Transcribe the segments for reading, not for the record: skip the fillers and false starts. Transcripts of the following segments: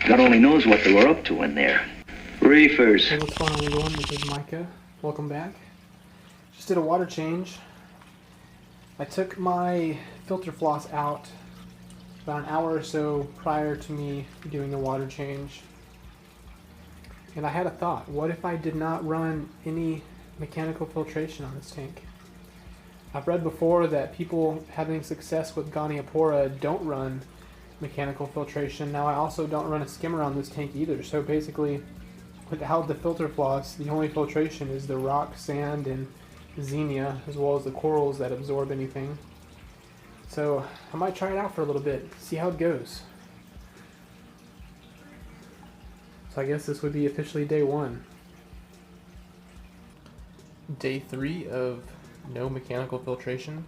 God only knows what they were up to in there. Reefers. Hey, what's going on, everyone? This is Micah. Welcome back. Just did a water change. I took my filter floss out about an hour or so prior to me doing the water change. And I had a thought. What if I did not run any mechanical filtration on this tank? I've read before that people having success with Goniopora don't run mechanical filtration. Now I also don't run a skimmer on this tank either. So basically, without the filter floss, the only filtration is the rock, sand, and xenia, as well as the corals that absorb anything. So I might try it out for a little bit, see how it goes. So I guess this would be officially day 1. Day 3 of no mechanical filtration.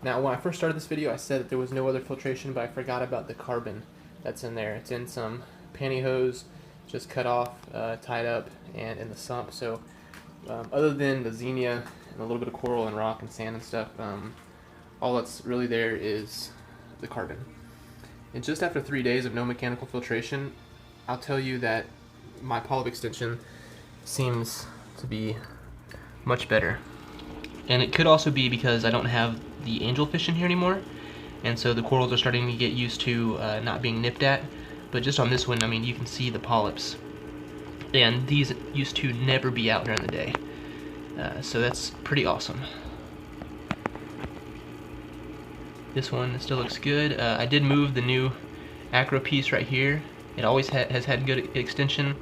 Now when I first started this video I said that there was no other filtration, but I forgot about the carbon that's in there. It's in some pantyhose, just cut off, tied up, and in the sump. So other than the xenia and a little bit of coral and rock and sand and stuff, all that's really there is the carbon. And just after 3 days of no mechanical filtration, I'll tell you that my polyp extension seems to be much better. And it could also be because I don't have the angelfish in here anymore, and so the corals are starting to get used to not being nipped at. But just on this one, I mean, you can see the polyps, and these used to never be out during the day. So that's pretty awesome. This one still looks good. I did move the new acro piece right here. It always has had good extension.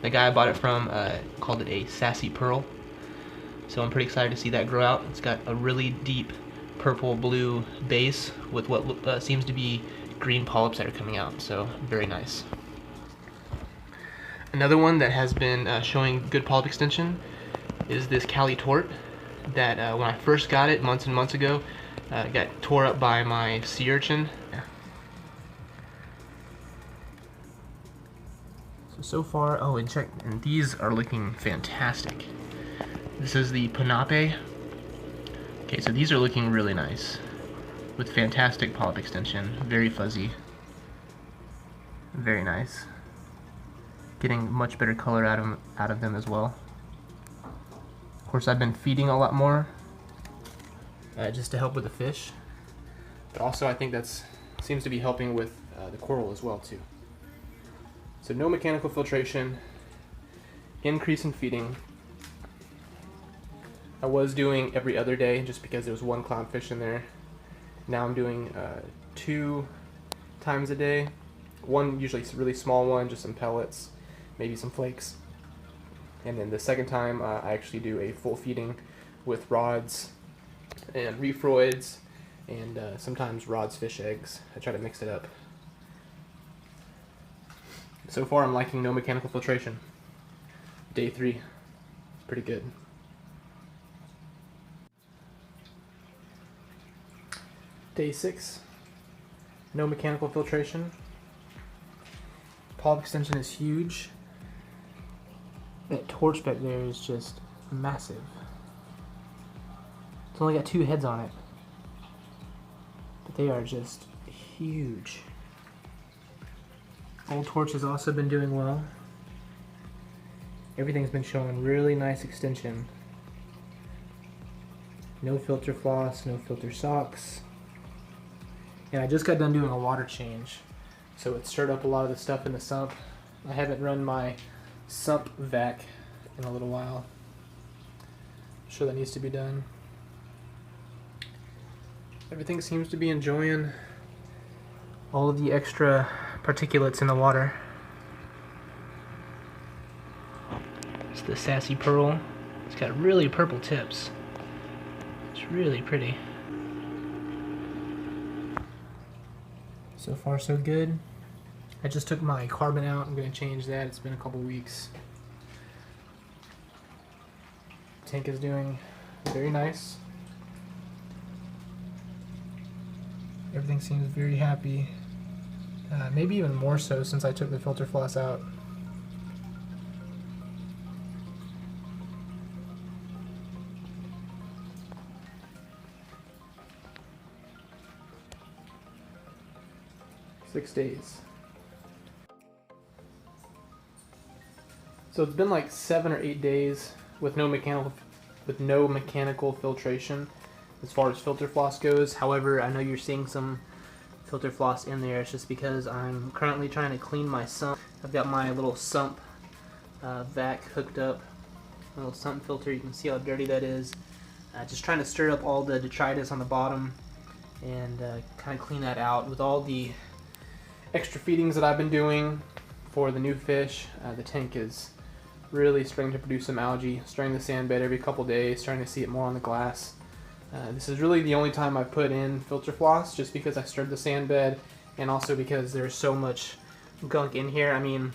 The guy I bought it from called it a sassy pearl. So I'm pretty excited to see that grow out. It's got a really deep purple blue base with what seems to be green polyps that are coming out. So very nice. Another one that has been showing good polyp extension is this Cali tort that when I first got it months and months ago, got tore up by my sea urchin. So far, oh, and check, and these are looking fantastic. This is the Panape. Okay, so these are looking really nice with fantastic polyp extension, very fuzzy, very nice. Getting much better color out of them as well. Of course, I've been feeding a lot more just to help with the fish, but also I think that's seems to be helping with the coral as well too. So no mechanical filtration, increase in feeding. I was doing every other day just because there was one clownfish in there. Now I'm doing 2 times a day. One usually a really small one, just some pellets, maybe some flakes. And then the second time I actually do a full feeding with rods and reefroids and sometimes rods, fish eggs. I try to mix it up. So far I'm liking no mechanical filtration. Day 3, pretty good. Day 6, no mechanical filtration. Polyp extension is huge. That torch back there is just massive. It's only got 2 heads on it, but they are just huge. Old torch has also been doing well. Everything's been showing really nice extension. No filter floss, no filter socks. And I just got done doing a water change, so it stirred up a lot of the stuff in the sump. I haven't run my sump vac in a little while. I'm sure that needs to be done. Everything seems to be enjoying all of the extra particulates in the water. It's the sassy pearl. It's got really purple tips. It's really pretty. So far so good. I just took my carbon out. I'm going to change that. It's been a couple weeks. Tank is doing very nice. Everything seems very happy. Maybe even more so since I took the filter floss out. Six days. So it's been like 7 or 8 days with no mechanical filtration as far as filter floss goes. However, I know you're seeing some filter floss in there. It's just because I'm currently trying to clean my sump. I've got my little sump vac hooked up, a little sump filter. You can see how dirty that is. Just trying to stir up all the detritus on the bottom and kind of clean that out with all the extra feedings that I've been doing for the new fish. The tank is really starting to produce some algae, stirring the sand bed every couple days, starting to see it more on the glass. This is really the only time I put in filter floss, just because I stirred the sand bed and also because there's so much gunk in here. I mean,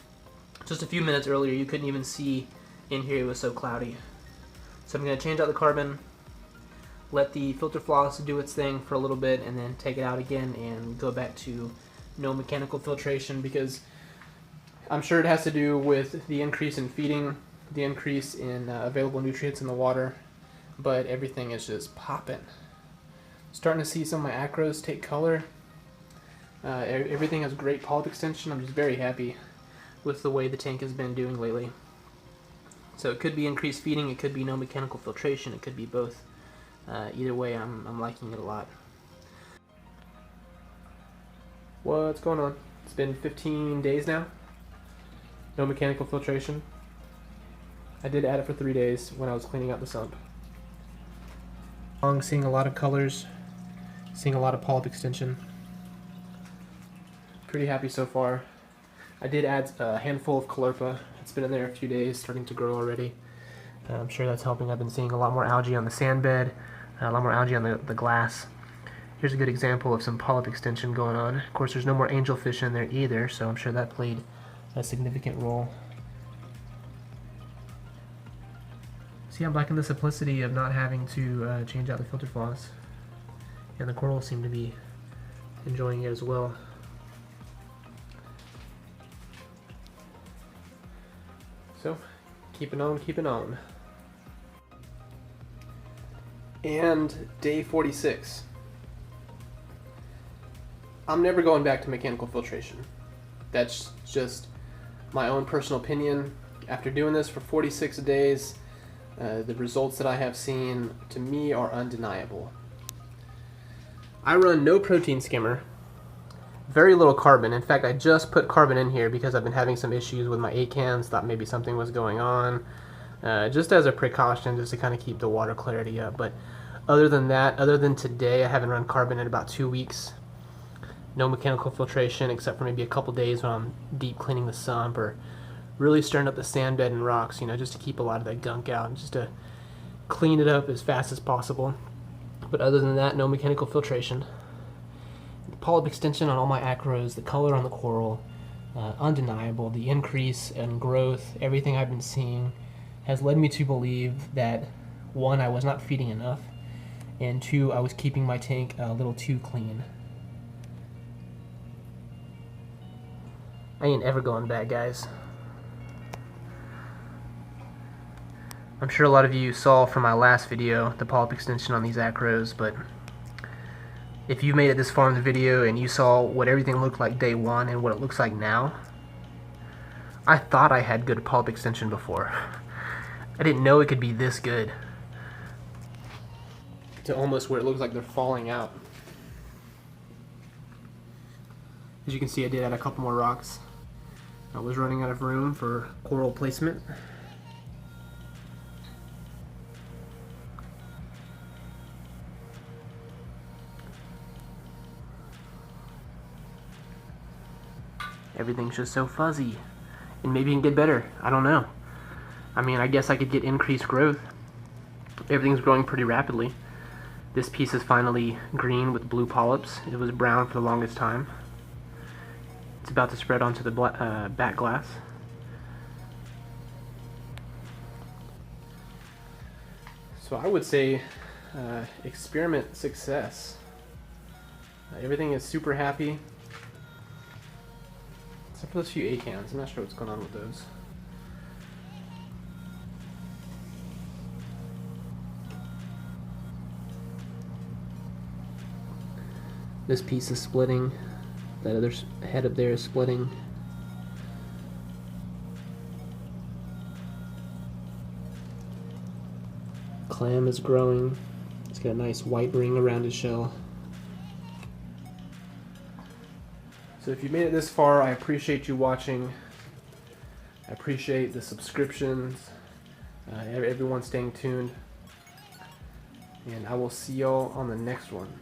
just a few minutes earlier you couldn't even see in here, it was so cloudy. So I'm going to change out the carbon, let the filter floss do its thing for a little bit, and then take it out again and go back to no mechanical filtration, because I'm sure it has to do with the increase in feeding, the increase in available nutrients in the water, but everything is just popping. Starting to see some of my acros take color. Everything has great polyp extension. I'm just very happy with the way the tank has been doing lately. So it could be increased feeding, it could be no mechanical filtration, it could be both. Either way, I'm liking it a lot. What's going on? It's been 15 days now. No mechanical filtration. I did add it for 3 days when I was cleaning out the sump. Seeing a lot of colors, seeing a lot of polyp extension. Pretty happy so far. I did add a handful of chlorpa. It's been in there a few days, starting to grow already. I'm sure that's helping. I've been seeing a lot more algae on the sand bed, a lot more algae on the glass. Here's a good example of some polyp extension going on. Of course, there's no more angelfish in there either, so I'm sure that played a significant role. See, I'm liking the simplicity of not having to change out the filter floss, and the corals seem to be enjoying it as well. So, keeping on, keeping on. And day 46. I'm never going back to mechanical filtration. That's just my own personal opinion. After doing this for 46 days, the results that I have seen, to me, are undeniable. I run no protein skimmer, very little carbon. In fact, I just put carbon in here because I've been having some issues with my acans, thought maybe something was going on, just as a precaution, just to kind of keep the water clarity up. But other than that, other than today, I haven't run carbon in about 2 weeks. No mechanical filtration, except for maybe a couple days when I'm deep cleaning the sump or really stirring up the sand bed and rocks, you know, just to keep a lot of that gunk out and just to clean it up as fast as possible. But other than that, no mechanical filtration. The polyp extension on all my acros, the color on the coral, undeniable. The increase in growth, everything I've been seeing has led me to believe that, one, I was not feeding enough, and two, I was keeping my tank a little too clean. I ain't ever going back, guys. I'm sure a lot of you saw from my last video the polyp extension on these acros, but if you made it this far in the video and you saw what everything looked like day one and what it looks like now, I thought I had good polyp extension before. I didn't know it could be this good. To almost where it looks like they're falling out. As you can see, I did add a couple more rocks. I was running out of room for coral placement. Everything's just so fuzzy. And maybe it can get better. I don't know. I mean, I guess I could get increased growth. Everything's growing pretty rapidly. This piece is finally green with blue polyps. It was brown for the longest time. It's about to spread onto the back glass. So I would say experiment success. Everything is super happy. Except for those few acans. I'm not sure what's going on with those. This piece is splitting. That other head up there is splitting. clam is growing. It's got a nice white ring around his shell. So if you made it this far, I appreciate you watching. I appreciate the subscriptions, everyone staying tuned. And I will see y'all on the next one.